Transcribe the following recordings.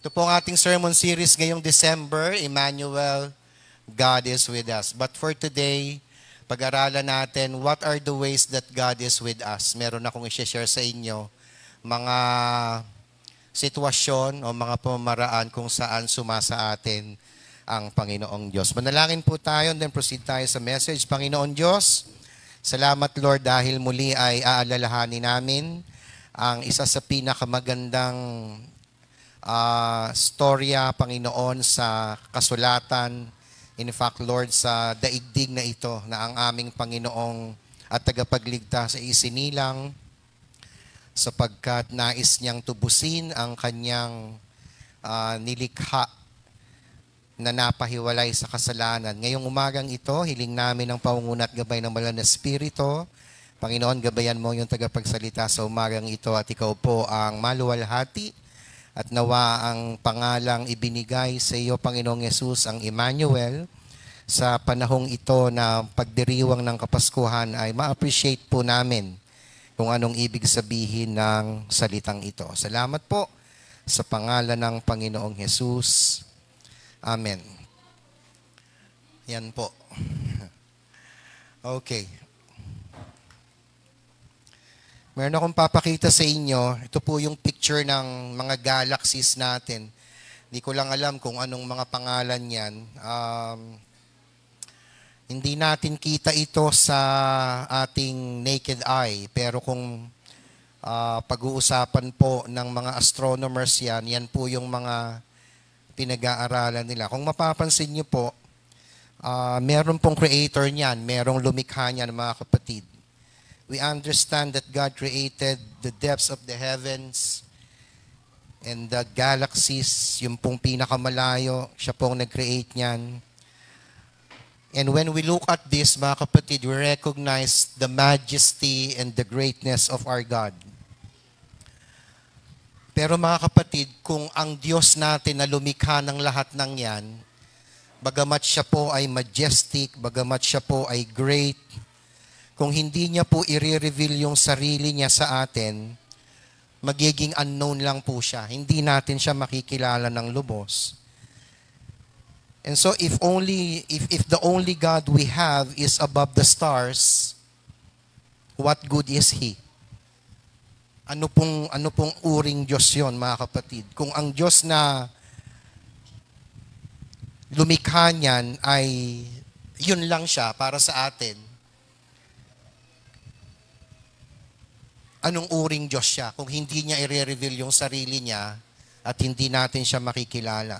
Ito po ang ating sermon series ngayong December, Emmanuel, God is with us. But for today, pag-aralan natin, what are the ways that God is with us? Meron akong i-share sa inyo mga sitwasyon o mga pamamaraan kung saan sumasa atin ang Panginoong Diyos. Manalangin po tayo, then proceed tayo sa message. Panginoon Diyos, salamat Lord dahil muli ay aalalahanin namin ang isa sa pinakamagandang storya, Panginoon, sa kasulatan. In fact, Lord, sa daigdig na ito na ang aming Panginoong at tagapagligtas ay isinilang sapagkat nais niyang tubusin ang kanyang nilikha na napahiwalay sa kasalanan. Ngayong umagang ito, hiling namin ang pangunguna at gabay ng Banal na Espiritu. Panginoon, gabayan mo yung tagapagsalita sa umagang ito at ikaw po ang maluwalhati at nawa ang pangalang ibinigay sa iyo, Panginoong Yesus, ang Emmanuel, sa panahong ito na pagdiriwang ng Kapaskuhan ay ma-appreciate po namin kung anong ibig sabihin ng salitang ito. Salamat po sa pangalan ng Panginoong Yesus. Amen. Yan po. Okay. Meron akong papakita sa inyo. Ito po yung picture ng mga galaxies natin. Hindi ko lang alam kung anong mga pangalan yan. Hindi natin kita ito sa ating naked eye. Pero kung pag-uusapan po ng mga astronomers yan po yung mga pinag-aaralan nila. Kung mapapansin nyo po, meron pong creator niyan. Merong lumikha niyan, mga kapatid. We understand that God created the depths of the heavens and the galaxies, yung pong pinakamalayo, siya pong nag-create niyan. And when we look at this, mga kapatid, we recognize the majesty and the greatness of our God. Pero mga kapatid, kung ang Diyos natin na lumikha ng lahat ng yan, bagamat siya po ay majestic, bagamat siya po ay great, kung hindi niya po i-reveal yung sarili niya sa atin, magiging unknown lang po siya. Hindi natin siya makikilala ng lubos. And so if the only God we have is above the stars, what good is He? Ano pong uring Diyos yon, mga kapatid? Kung ang Diyos na lumikha niyan ay yun lang siya para sa atin, anong uring Diyos siya kung hindi niya i-reveal yung sarili niya at hindi natin siya makikilala?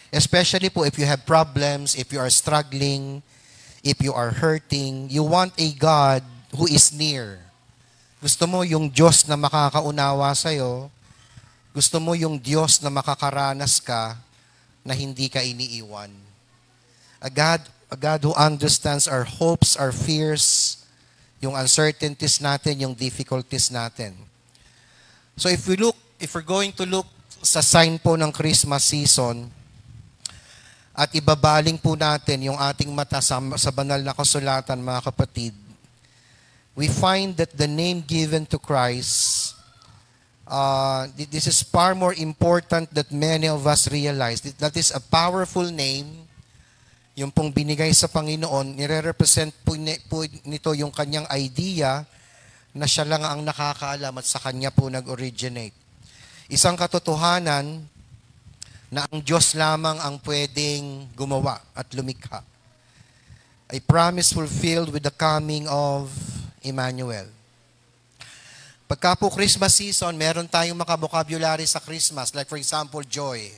Especially po if you have problems, if you are struggling, if you are hurting, you want a God who is near. Gusto mo yung Diyos na makakaunawa sa'yo. Gusto mo yung Diyos na makakaranas ka na hindi ka iniiwan. A God who understands our hopes, our fears, yung uncertainties natin, yung difficulties natin. So if we're going to look sa sign po ng Christmas season, at ibabaling po natin yung ating mata sa banal na kasulatan, mga kapatid, we find that the name given to Christ, this is far more important that many of us realize. That is a powerful name. Yung pong binigay sa Panginoon, nire-represent po nito yung kanyang idea na siya lang ang nakakaalam at sa kanya po nag-originate. Isang katotohanan na ang Diyos lamang ang pwedeng gumawa at lumikha. A promise fulfilled with the coming of Emmanuel. Pagka po Christmas season, meron tayong mga vocabulary sa Christmas, like for example, joy.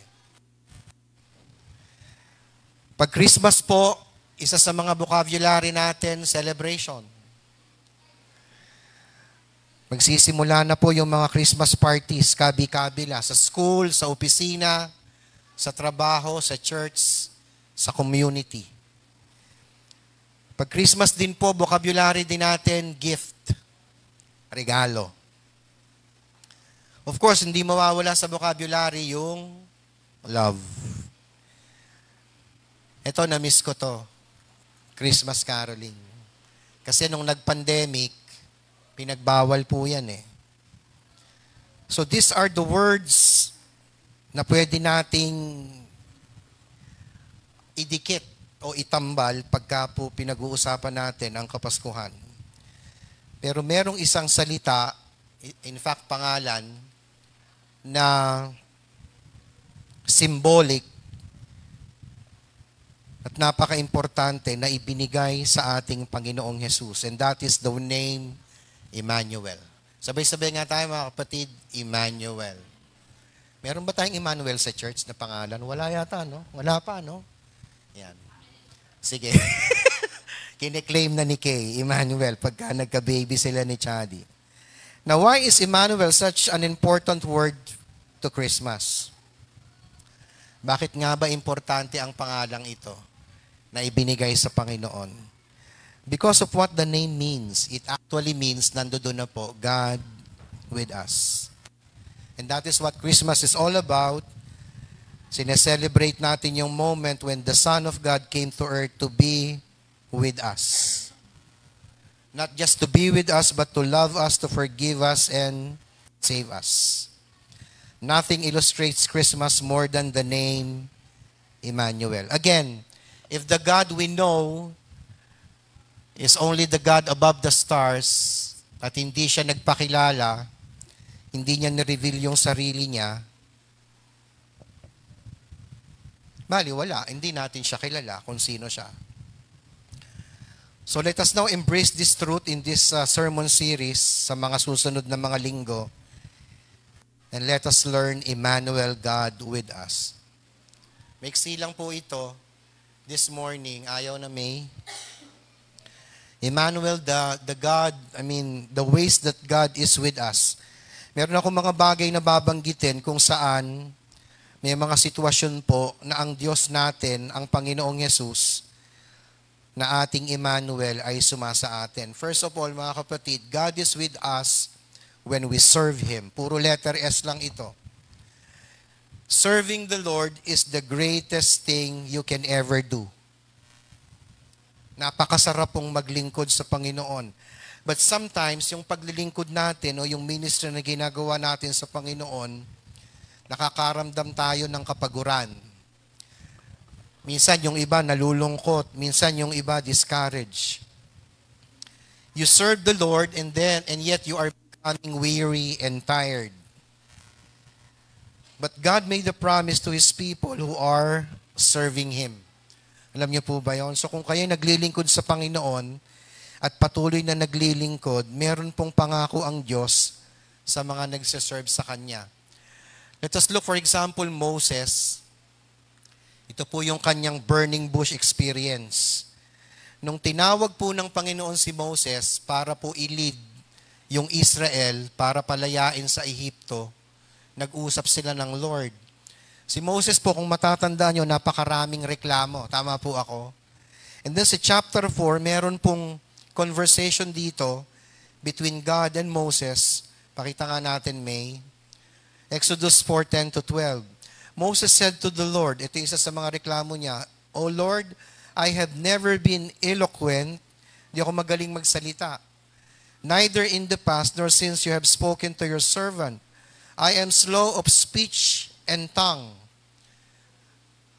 Pag Christmas po, isa sa mga vocabulary natin, celebration. Magsisimula na po yung mga Christmas parties, kabi-kabila, sa school, sa opisina, sa trabaho, sa church, sa community. Pag Christmas din po, vocabulary din natin, gift, regalo. Of course, hindi mawawala sa vocabulary yung love. Ito, na-miss ko to. Christmas caroling. Kasi nung nag-pandemic, pinagbawal po yan eh. So these are the words na pwede nating idikit o itambal pagka po pinag-uusapan natin ang Kapaskuhan. Pero merong isang salita, in fact pangalan, na symbolic at napaka-importante na ibinigay sa ating Panginoong Jesus. And that is the name Emmanuel. Sabay-sabay nga tayo mga kapatid, Emmanuel. Meron ba tayong Emmanuel sa church na pangalan? Wala yata, no? Wala pa, no? Yan. Sige. Kine-claim na ni Kay, Emmanuel, pagka nagka-baby sila ni Chadi. Now, why is Emmanuel such an important word to Christmas? Bakit nga ba importante ang pangalang ito na ibinigay sa Panginoon? Because of what the name means. It actually means, nandoon na po, God with us. And that is what Christmas is all about. Sineselebrate natin yung moment when the Son of God came to earth to be with us. Not just to be with us, but to love us, to forgive us, and save us. Nothing illustrates Christmas more than the name Emmanuel. Again, if the God we know is only the God above the stars, at hindi siya nagpakilala, hindi niya na-reveal yung sarili niya, wala. Hindi natin siya kilala kung sino siya. So let us now embrace this truth in this sermon series sa mga susunod na mga linggo. And let us learn Emmanuel, God with us. Maiksi lang po ito this morning. Ayaw na May. Emmanuel, the God, the ways that God is with us. Meron ako mga bagay na babanggitin kung saan may mga sitwasyon po na ang Diyos natin, ang Panginoong Yesus, na ating Emmanuel ay sumasa atin. First of all, mga kapatid, God is with us when we serve Him. Puro letter S lang ito. Serving the Lord is the greatest thing you can ever do. Napakasarap pong maglingkod sa Panginoon. But sometimes, yung paglilingkod natin o yung ministry na ginagawa natin sa Panginoon, nakakaramdam tayo ng kapaguran. Minsan yung iba nalulungkot, minsan yung iba discouraged. You serve the Lord and yet you are becoming weary and tired. But God made a promise to His people who are serving Him. Alam niyo po ba yun? So kung kayo naglilingkod sa Panginoon at patuloy na naglilingkod, meron pong pangako ang Diyos sa mga nagsiserve sa Kanya. Let us look, for example, Moses. Ito po yung kanyang burning bush experience. Nung tinawag po ng Panginoon si Moses para po i-lead yung Israel para palayain sa Ehipto, nag-usap sila ng Lord. Si Moses po, kung matatandaan nyo, napakaraming reklamo. Tama po ako? And then sa chapter 4, meron pong conversation dito between God and Moses. Pakita nga natin, May. Exodus 4:10-12. Moses said to the Lord, ito isa sa mga reklamo niya, O Lord, I have never been eloquent, di ako magaling magsalita. Neither in the past nor since you have spoken to your servant. I am slow of speech and tongue.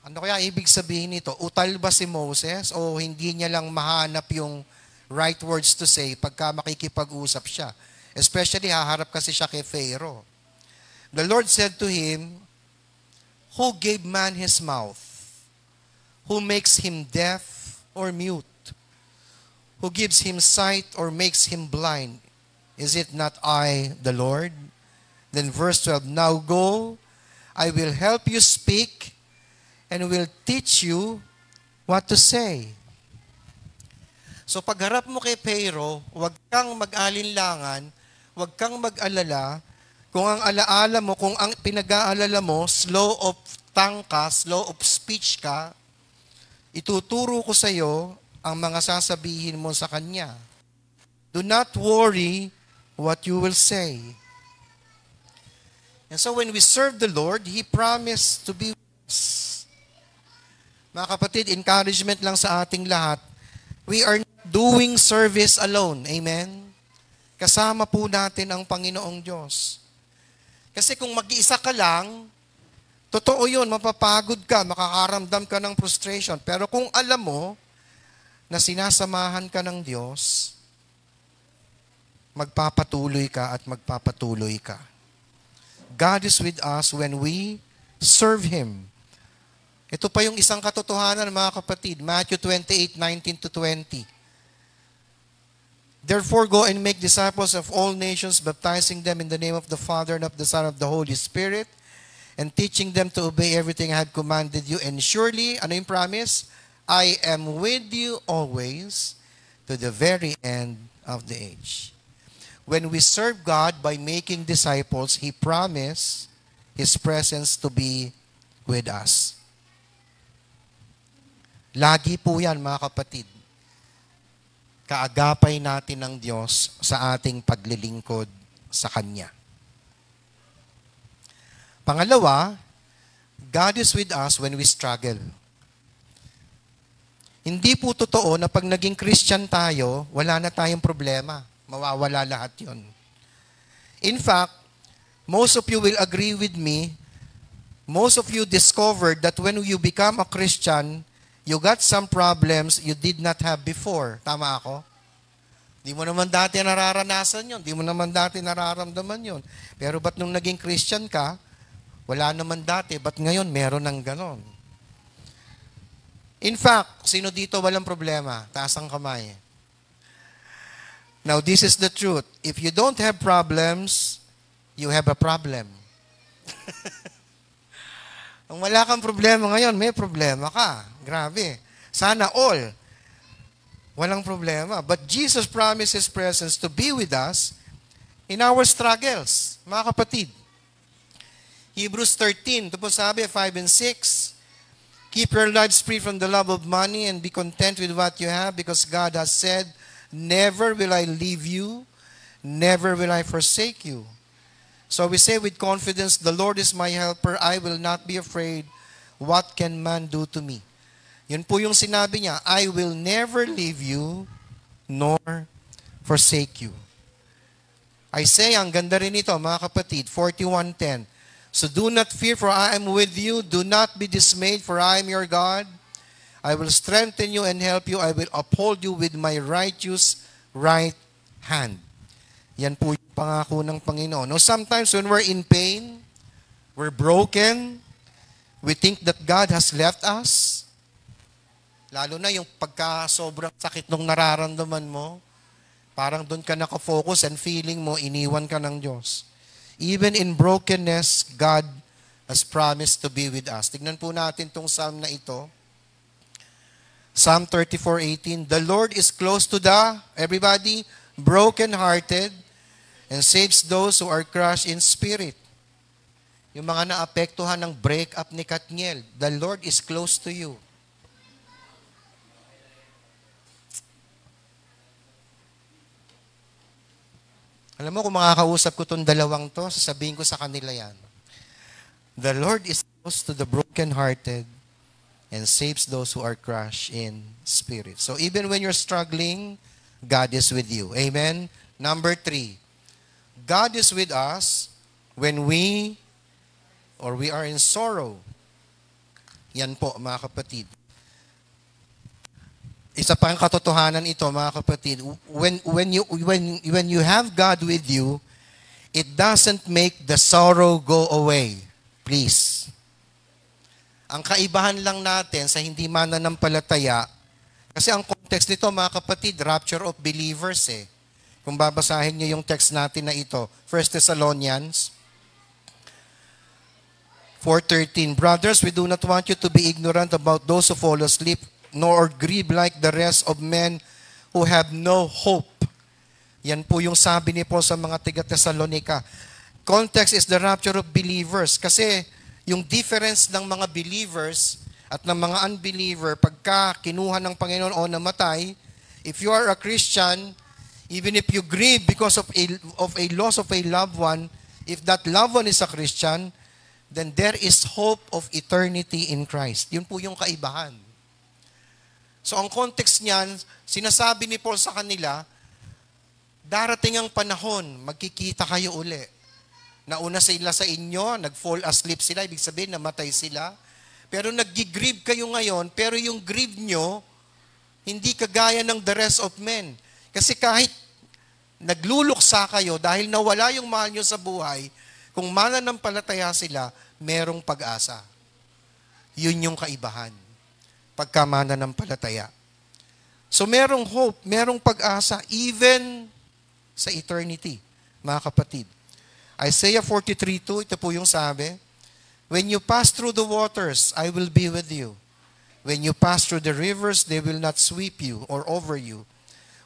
Ano kaya ibig sabihin nito? Utal ba si Moses o hindi niya lang mahanap yung right words to say pagka makikipag-usap siya? Especially haharap kasi siya kay Pharaoh. The Lord said to him, Who gave man his mouth? Who makes him deaf or mute? Who gives him sight or makes him blind? Is it not I, the Lord? Then verse 12, Now go, I will help you speak, and will teach you what to say. So pagharap mo kay Pharaoh, huwag kang mag-alinlangan, huwag kang mag-alala. Kung ang alaala mo, kung ang pinag-aalala mo, slow of tongue ka, slow of speech ka, ituturo ko sa iyo ang mga sasabihin mo sa Kanya. Do not worry what you will say. And so when we serve the Lord, He promised to be with us. Mga kapatid, encouragement lang sa ating lahat. We are not doing service alone. Amen? Kasama po natin ang Panginoong Diyos. Kasi kung mag-iisa ka lang, Totoo yun, mapapagod ka, makakaramdam ka ng frustration. Pero kung alam mo na sinasamahan ka ng Diyos, magpapatuloy ka at magpapatuloy ka. God is with us when we serve Him. Ito pa yung isang katotohanan, mga kapatid. Matthew 28:19-20. Therefore, go and make disciples of all nations, baptizing them in the name of the Father and of the Son and of the Holy Spirit, and teaching them to obey everything I have commanded you. And surely, ano yung promise? I am with you always to the very end of the age. When we serve God by making disciples, He promised His presence to be with us. Lagi po yan, mga kapatid. Kaagapay natin ng Diyos sa ating paglilingkod sa Kanya. Pangalawa, God is with us when we struggle. Hindi po totoo na pag naging Christian tayo, wala na tayong problema. Mawawala lahat yon. In fact, most of you will agree with me, most of you discovered that when you become a Christian, you got some problems you did not have before. Tama ako? Di mo naman dati nararanasan yon, di mo naman dati nararamdaman yon. Pero ba't nung naging Christian ka, wala naman dati, ba't ngayon meron ng ganon? In fact, sino dito walang problema? Taas ang kamay. Now, this is the truth. If you don't have problems, you have a problem. Kung wala kang problema ngayon, may problema ka. Grabe. Sana all. Walang problema. But Jesus promised His presence to be with us in our struggles. Mga kapatid. Hebrews 13, ito po sabi, 5 and 6. Keep your lives free from the love of money and be content with what you have because God has said, never will I leave you, never will I forsake you. So we say with confidence, the Lord is my helper, I will not be afraid. What can man do to me? Yun po yung sinabi niya, I will never leave you, nor forsake you. I say, ang ganda rin ito, mga kapatid, 41:10. So do not fear, for I am with you. Do not be dismayed, for I am your God. I will strengthen you and help you. I will uphold you with my righteous right hand. Yan po yung pangako ng Panginoon. Now, sometimes when we're in pain, we're broken, we think that God has left us. Lalo na yung pagka sobrang sakit nung nararamdaman mo, parang doon ka nakafocus and feeling mo, iniwan ka ng Diyos. Even in brokenness, God has promised to be with us. Tignan po natin tong psalm na ito. Psalm 34:18, the Lord is close to the, everybody, broken-hearted, and saves those who are crushed in spirit. Yung mga naapektuhan ng break-up ni Katniel, the Lord is close to you. Alam mo, kung makakausap ko itong dalawang to, sasabihin ko sa kanila yan. The Lord is close to the broken-hearted and saves those who are crushed in spirit. So even when you're struggling, God is with you. Amen? Number 3, God is with us when we are in sorrow. Yan po, mga kapatid. Isa pang katotohanan ito, mga kapatid. When you have God with you, it doesn't make the sorrow go away. Please. Ang kaibahan lang natin sa hindi mananampalataya, kasi ang context nito, mga kapatid, rapture of believers eh. Kung babasahin niyo yung text natin na ito, 1 Thessalonians 4:13, brothers, we do not want you to be ignorant about those who fall asleep, nor grieve like the rest of men who have no hope. Yan po yung sabi ni Paul sa mga taga-Thessalonica. Context is the rapture of believers. Kasi yung difference ng mga believers at ng mga unbeliever, pagka kinuha ng Panginoon o namatay, if you are a Christian, even if you grieve because of a loss of a loved one, if that loved one is a Christian, then there is hope of eternity in Christ. Yun po yung kaibahan. So ang context niyan, sinasabi ni Paul sa kanila, darating ang panahon, magkikita kayo uli. Nauna sila sa inyo, nag-fall asleep sila, ibig sabihin namatay sila. Pero nag-grieve kayo ngayon, pero yung grieve nyo, hindi kagaya ng the rest of men. Kasi kahit nagluluksa kayo dahil nawala yung mahal nyo sa buhay, kung mananampalataya sila, merong pag-asa. Yun yung kaibahan. Pagka mananampalataya. So merong hope, merong pag-asa, even sa eternity, mga kapatid. Isaiah 43:2, ito po yung sabi, when you pass through the waters, I will be with you. When you pass through the rivers, they will not sweep you or over you.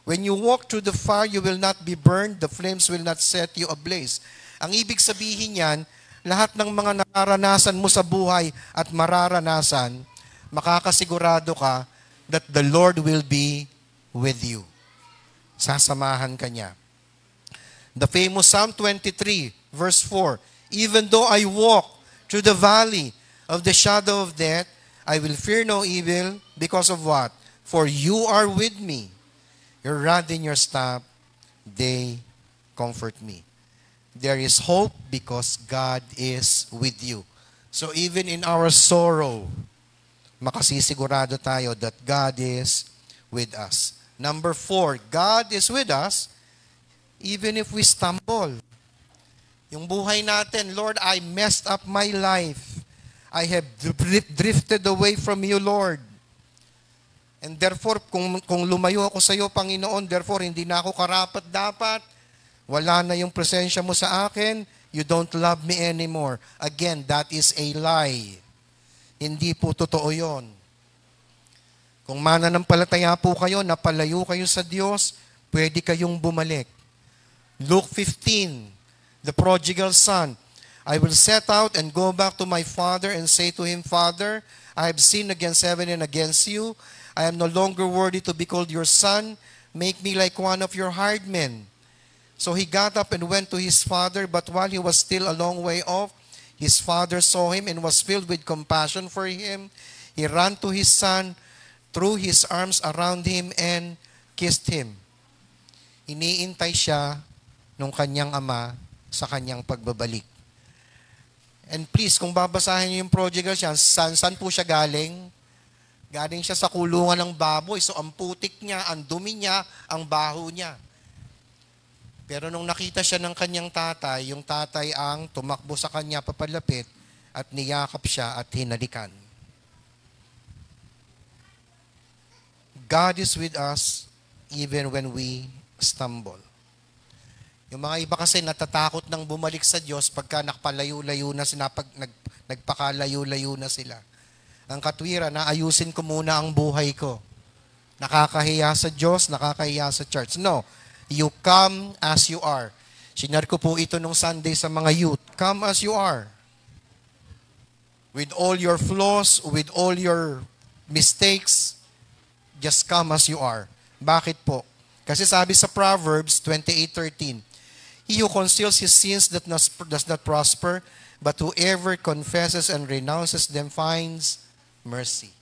When you walk through the fire, you will not be burned. The flames will not set you ablaze. Ang ibig sabihin yan, lahat ng mga nararanasan mo sa buhay at mararanasan, makakasigurado ka that the Lord will be with you. Sasamahan ka niya. The famous Psalm 23, verse 4, even though I walk through the valley of the shadow of death, I will fear no evil because of what? For you are with me. Your rod and your staff, they comfort me. There is hope because God is with you. So even in our sorrow, makasisigurado tayo that God is with us. Number 4, God is with us even if we stumble. Yung buhay natin, Lord, I messed up my life. I have drifted away from you, Lord. And therefore, kung lumayo ako sa iyo, Panginoon, therefore, hindi na ako karapat-dapat. Wala na yung presensya mo sa akin. You don't love me anymore. Again, that is a lie. Hindi po totoo yon. Kung mananampalataya po kayo, napalayo kayo sa Diyos, pwede kayong bumalik. Luke 15, the prodigal son. I will set out and go back to my father and say to him, Father, I have sinned against heaven and against you. I am no longer worthy to be called your son. Make me like one of your hired men. So he got up and went to his father, but while he was still a long way off, his father saw him and was filled with compassion for him. He ran to his son, threw his arms around him, and kissed him. Iniintay siya nung kanyang ama sa kanyang pagbabalik. And please, kung babasahin niyo yung prodigal siya, saan po siya galing? Galing siya sa kulungan ng baboy. So ang putik niya, ang dumi niya, ang baho niya. Pero nung nakita siya ng kanyang tatay, yung tatay ang tumakbo sa kanya papalapit at niyakap siya at hinalikan. God is with us even when we stumble. Yung mga iba kasi natatakot nang bumalik sa Diyos pagka nakapalayo-layo na sila, nagpakalayo-layo na sila. Ang katwiran, naayusin ko muna ang buhay ko. Nakakahiya sa Diyos, nakakahiya sa church. No, you come as you are. Sinare ko po ito nung Sunday sa mga youth. Come as you are. With all your flaws, with all your mistakes, just come as you are. Bakit po? Kasi sabi sa Proverbs 28:13, he who conceals his sins does not prosper, but whoever confesses and renounces them finds mercy.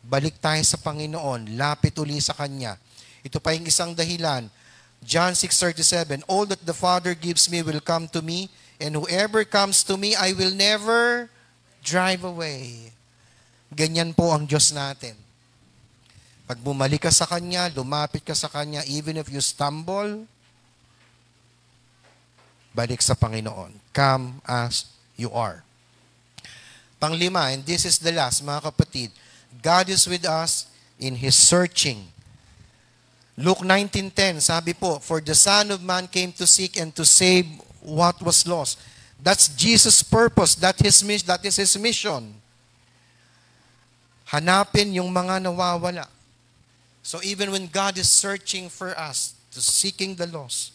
Balik tayo sa Panginoon, lapit uli sa Kanya. Ito pa yung isang dahilan. John 6:37, all that the Father gives me will come to me, and whoever comes to me, I will never drive away. Ganyan po ang Diyos natin. Pag bumalik ka sa Kanya, lumapit ka sa Kanya, even if you stumble, balik sa Panginoon. Come as you are. Panglima, and this is the last, mga kapatid, God is with us in His searching. Luke 19:10, sabi po, for the Son of Man came to seek and to save what was lost. That's Jesus' purpose. That is His mission. Hanapin yung mga nawawala. So even when God is searching for us, to seeking the lost,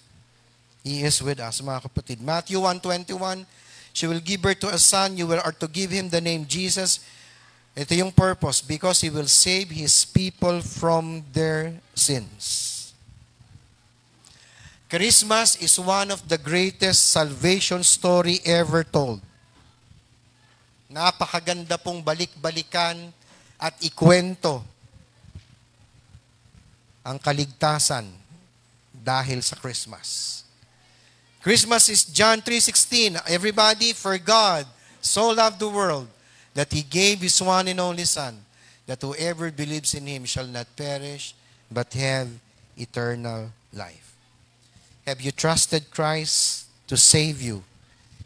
He is with us, mga kapatid. Matthew 1:21, she will give birth to a son, you are to give him the name Jesus. Ito yung purpose, because He will save His people from their sins. Christmas is one of the greatest salvation story ever told. Napakaganda pong balik-balikan at ikwento ang kaligtasan dahil sa Christmas. Christmas is John 3:16. Everybody, for God so loved the world that He gave His one and only Son, that whoever believes in Him shall not perish, but have eternal life. Have you trusted Christ to save you?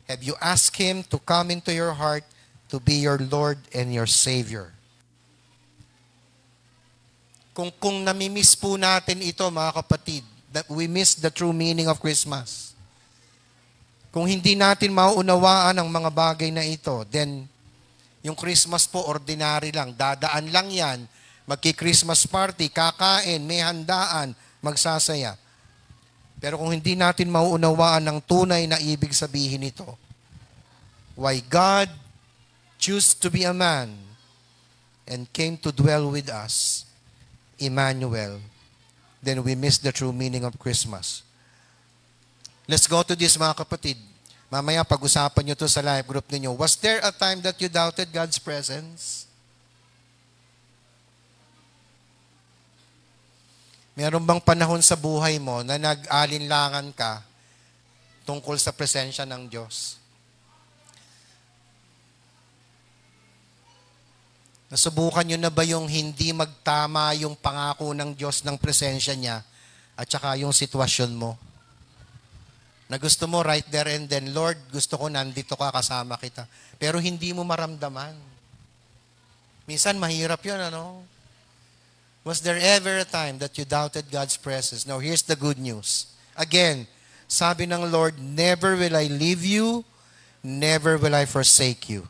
Have you asked Him to come into your heart to be your Lord and your Savior? Kung namimiss po natin ito, mga kapatid, that we miss the true meaning of Christmas. Kung hindi natin mauunawaan ang mga bagay na ito, then yung Christmas po, ordinary lang. Dadaan lang yan. Magki-Christmas party, kakain, may handaan, magsasaya. Pero kung hindi natin mauunawaan ang tunay na ibig sabihin nito, why God chose to be a man and came to dwell with us, Emmanuel, then we miss the true meaning of Christmas. Let's go to this, mga kapatid. Mamaya pag-usapan nyo to sa live group ninyo. Was there a time that you doubted God's presence? Meron bang panahon sa buhay mo na nag-alinlangan ka tungkol sa presensya ng Diyos? Nasubukan nyo na ba yung hindi magtama yung pangako ng Diyos ng presensya niya at saka yung sitwasyon mo? Na gusto mo right there and then, Lord, gusto ko nandito ka, kasama kita. Pero hindi mo maramdaman. Minsan mahirap yun, ano? Was there ever a time that you doubted God's presence? Now, here's the good news. Again, sabi ng Lord, never will I leave you, never will I forsake you.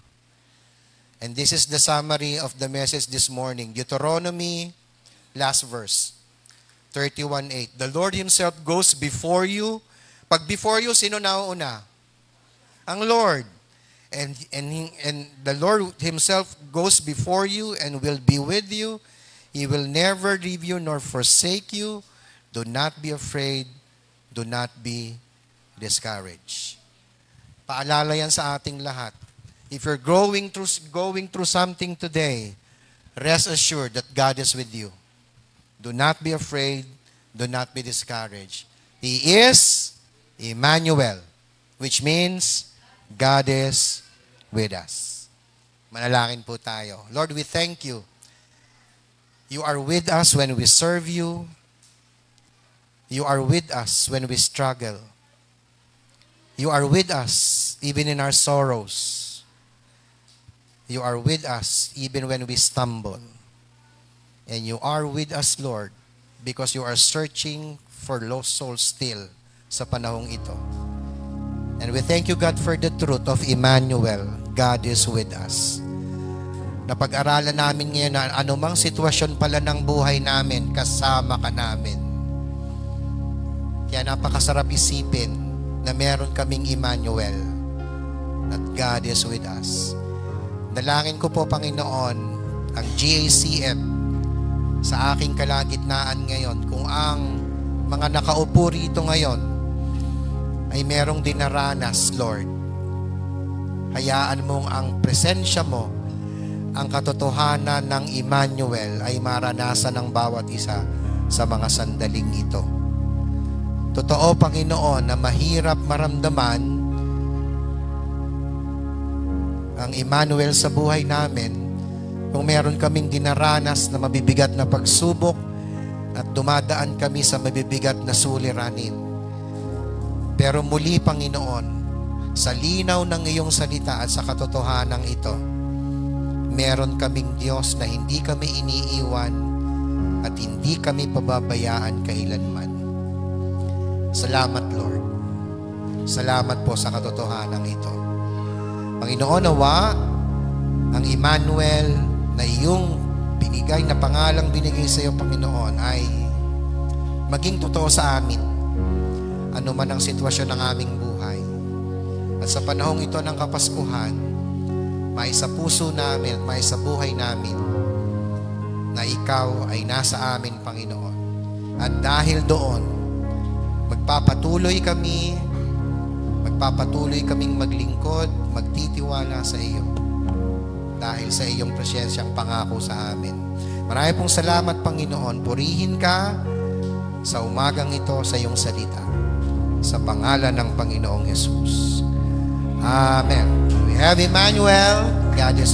And this is the summary of the message this morning. Deuteronomy, last verse, 31:8. The Lord Himself goes before you. Pag before you, sino nauuna? Ang Lord. And the Lord Himself goes before you and will be with you. He will never leave you nor forsake you. Do not be afraid. Do not be discouraged. Paalala yan sa ating lahat. If you're going through something today, rest assured that God is with you. Do not be afraid. Do not be discouraged. He is Emmanuel, which means God is with us. Manalangin po tayo. Lord, we thank you. You are with us when we serve you. You are with us when we struggle. You are with us even in our sorrows. You are with us even when we stumble. And you are with us, Lord, because you are searching for lost souls still sa panahong ito. And we thank you, God, for the truth of Emmanuel. God is with us. Napag-aralan namin ngayon na anumang sitwasyon pala ng buhay namin, kasama ka namin. Kaya napakasarap isipin na meron kaming Emmanuel at God is with us. Dalangin ko po, Panginoon, ang GACF sa aking kalagitnaan ngayon, kung ang mga nakaupo rito ngayon ay merong dinaranas, Lord. Hayaan mong ang presensya mo, ang katotohanan ng Emmanuel ay maranasan ng bawat isa sa mga sandaling ito. Totoo, Panginoon, na mahirap maramdaman ang Emmanuel sa buhay namin kung meron kaming dinaranas na mabibigat na pagsubok at dumadaan kami sa mabibigat na suliranin. Pero muli, Panginoon, sa linaw ng iyong salita at sa katotohanan ito, meron kaming Diyos na hindi kami iniiwan at hindi kami pababayaan kailanman. Salamat, Lord. Salamat po sa katotohanan ito. Panginoon, nawa ang Emmanuel na iyong binigay na pangalang binigay sa iyo, Panginoon, ay maging totoo sa amin. Ano man ang sitwasyon ng aming buhay. At sa panahong ito ng Kapaskuhan, may sa puso namin at may sa buhay namin na ikaw ay nasa amin, Panginoon. At dahil doon, magpapatuloy kaming maglingkod, magtitiwala sa iyo. Dahil sa iyong presensyang pangako sa amin. Marami pong salamat, Panginoon. Purihin ka sa umagang ito sa iyong salita. sa pangalan ng Panginoong Jesus. Amen. We have Emmanuel. God is